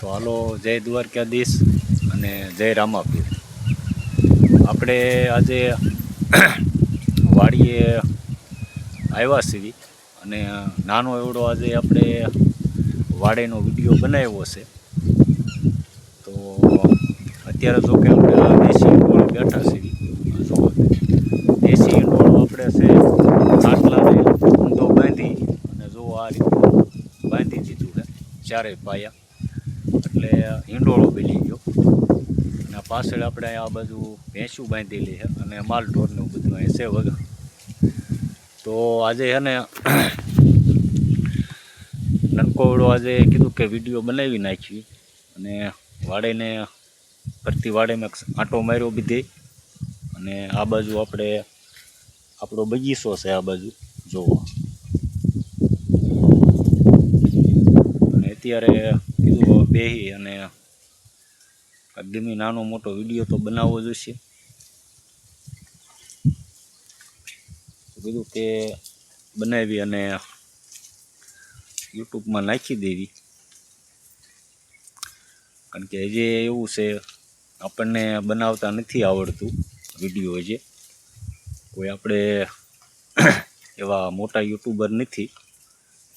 હાલો, જય દ્વારકાધીશ અને જય રામાપીર. આપણે આજે વાડીએ આવ્યા છીએ અને નાનો એવડો આજે આપણે વાડીનો વિડીયો બનાવ્યો છે. તો અત્યારે જો કે આપણે આ દેશી ઈંડોળો બેઠા છીએ. જો દેશી ઈંડોળો આપણે છે આટલાને ઊંધો બાંધી અને જો આ રીતે બાંધી દીધું છે ચારે પાયા, એટલે ઈંડોળો બની ગયો. અને પાછળ આપણે આ બાજુ ભેંસું બાંધેલી છે અને માલઢોરનું બધું અહીં છે વગર. તો આજે છે ને નનકોવડો આજે કીધું કે વિડીયો બનાવી નાખી અને વાડીને ફરતી વાડીમાં આંટો માર્યો બીધે. અને આ બાજુ આપણે આપણો બગીચો છે, આ બાજુ જોવો. અને અત્યારે કીધું બેહી અને ગમે નાનો મોટો વિડીયો તો બનાવવો જોઈશે. કીધું કે બનાવી અને યુટ્યુબમાં નાખી દેવી, કારણ કે હજી એવું છે આપણને બનાવતા નથી આવડતું વિડીયો. હજી કોઈ આપણે એવા મોટા યુટ્યુબર નથી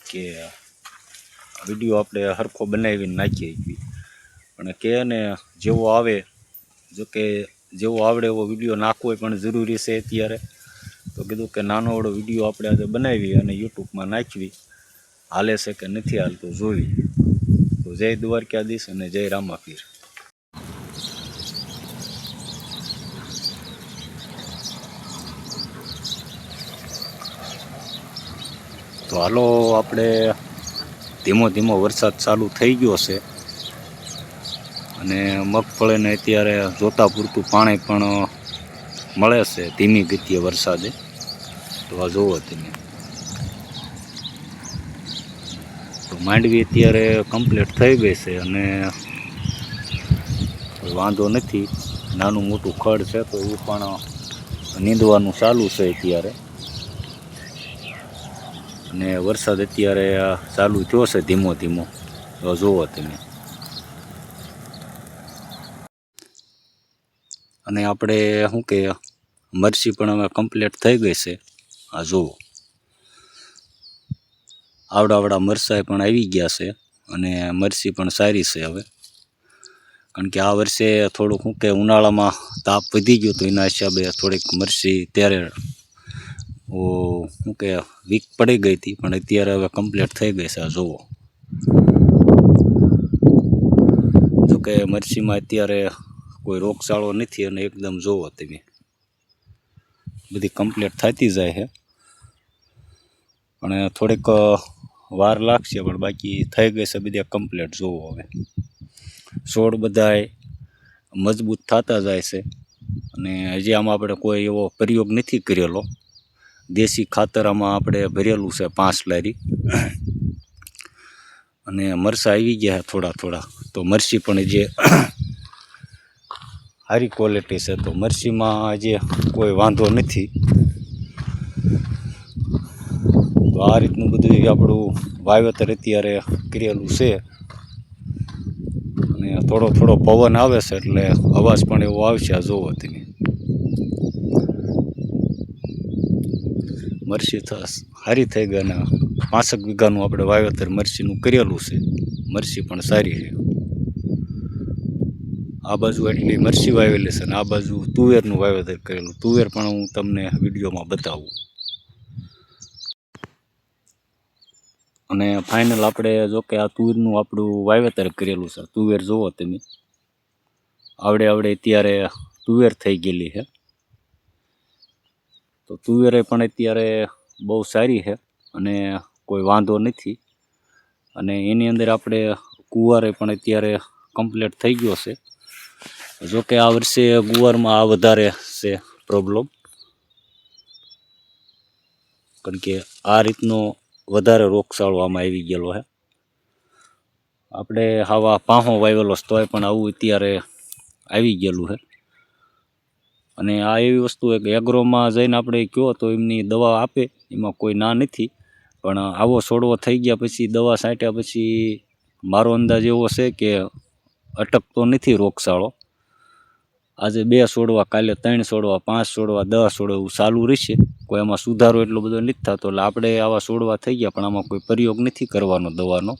કે વિડીયો આપણે સરખો બનાવીને નાખીએ. પણ કે ને જેવો આવે, જો કે જેવો આવડે એવો વિડીયો નાખવો પણ જરૂરી છે અત્યારે. તો કીધું કે નાનો એવડો વિડીયો આપણે આજે બનાવી અને યુટ્યુબમાં નાખવી, હાલે છે કે નથી હાલતું જોવી. તો જય દ્વારકાધીશ અને જય રામાપીર. તો હાલો, આપણે ધીમો ધીમો વરસાદ ચાલુ થઈ ગયો છે અને મગફળીને અત્યારે જોતા પૂરતું પાણી પણ મળે છે ધીમી ગતિએ વરસાદે. તો આ જોવો તમે, તો માંડવી અત્યારે કમ્પ્લીટ થઈ ગઈ છે અને વાંધો નથી. નાનું મોટું ખડ છે તો એ પણ નીંદવાનું ચાલુ છે અત્યારે. અને વરસાદ અત્યારે ચાલુ થયો છે ધીમો ધીમો. તો જોવો તમે. અને આપણે શું કે મરચી પણ હવે કમ્પ્લીટ થઈ ગઈ છે. આ જુઓ, આવડા મરચાં પણ આવી ગયા છે અને મરચી પણ સારી છે હવે. કારણ કે આ વર્ષે થોડુંક શું કે ઉનાળામાં તાપ વધી ગયો તો એના હિસાબે થોડીક મરચી ત્યારે શું કે વીક પડી ગઈ હતી, પણ અત્યારે હવે કમ્પ્લીટ થઈ ગઈ છે. આ જુઓ, જોકે મરચીમાં અત્યારે કોઈ રોગચાળો નથી અને એકદમ જોવો તમે બધી કમ્પ્લીટ થતી જાય છે. પણ થોડીક વાર લાગશે, પણ બાકી થઈ ગઈ છે બધા કમ્પ્લીટ. જોવો હવે છોડ બધાય મજબૂત થતા જાય છે. અને હજી આમાં આપણે કોઈ એવો પ્રયોગ નથી કરેલો. દેશી ખાતર આમાં આપણે ભરેલું છે 5 લારી. અને મરચાં આવી ગયા થોડા થોડા. તો મરચી પણ જે સારી ક્વોલિટી છે, તો મરચીમાં હજી કોઈ વાંધો નથી. તો આ રીતનું બધું આપણું વાવેતર અત્યારે કરેલું છે. અને થોડો થોડો પવન આવે છે એટલે અવાજ પણ એવો આવશે. આ જોવો તમે, મરચી સારી થઈ ગઈ અને 5 વીઘાનું આપણે વાવેતર મરચીનું કરેલું છે. મરચી પણ સારી છે. આ બાજુ એટલી મરચી વાવેલી છે અને આ બાજુ તુવેરનું વાવેતર કરેલું. તુવેર પણ હું તમને વિડીયોમાં બતાવું. અને ફાઇનલ આપણે જો કે આ તુવેરનું આપણું વાવેતર કરેલું છે. તુવેર જોવો તમે, આવડે અત્યારે તુવેર થઈ ગયેલી છે. તો તુવેરે પણ અત્યારે બહુ સારી છે અને કોઈ વાંધો નથી. અને એની અંદર આપણે ગુવારે પણ અત્યારે કમ્પ્લીટ થઈ ગયો છે. જોકે આ વર્ષે ગુવારમાં આ વધારે છે પ્રોબ્લેમ, કારણ કે આ રીતનો વધારે રોગચાળો આમાં આવી ગયેલો છે. આપણે આવા પાહો વાવેલો તોય પણ આવું અત્યારે આવી ગયેલું છે. અને આ એવી વસ્તુ છે કે એગ્રોમાં જઈને આપણે કહો તો એમની દવા આપે, એમાં કોઈ ના નથી. પણ આવો છોડવો થઈ ગયા પછી દવા છાંટ્યા પછી મારો અંદાજ એવો છે કે અટકતો નથી રોગચાળો. આજે 2 છોડવા, કાલે 3 છોડવા, 5 છોડવા, 10 છોડવા એવું ચાલુ રહેશે. કોઈ એમાં સુધારો એટલો બધો નથી થતો. એટલે આપણે આવા છોડવા થઈ ગયા, પણ આમાં કોઈ પ્રયોગ નથી કરવાનો દવાનો.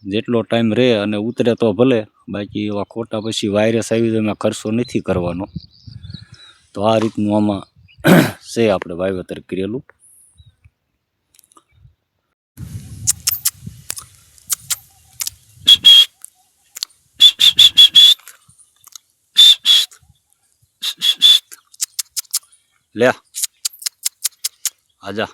જેટલો ટાઈમ રહે અને ઉતરે તો ભલે, બાકી એવા ખોટા પછી વાયરસ આવી તો એમાં ખર્ચો નથી કરવાનો. તો આ રીતનું આમાં છે આપણે વાવેતર કરેલું. લે આજા.